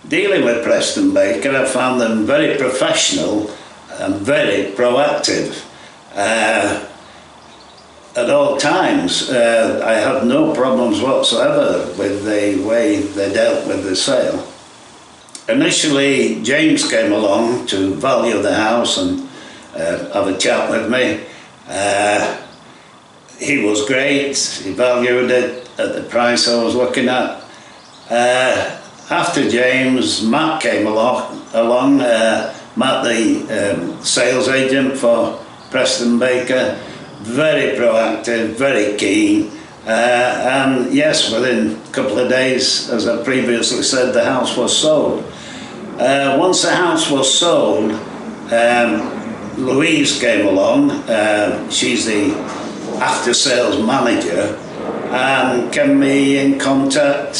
dealing with Preston Baker, I found them very professional and very proactive. At all times, I had no problems whatsoever with the way they dealt with the sale. Initially, James came along to value the house and have a chat with me. He was great. He valued it at the price I was looking at. After James, Matt came along. Matt, the sales agent for Preston Baker, very proactive, very keen, and yes, within a couple of days, as I previously said, the house was sold. Once the house was sold, Louise came along. She's the after-sales manager, and kept me in contact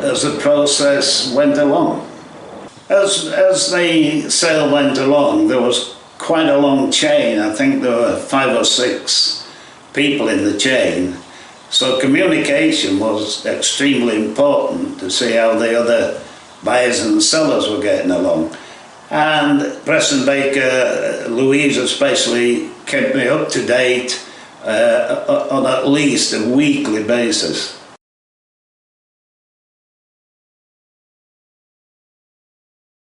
as the process went along. As the sale went along, there was quite a long chain. I think there were 5 or 6 people in the chain. So communication was extremely important to see how the other buyers and sellers were getting along. And Preston Baker, Louise especially, kept me up to date on at least a weekly basis.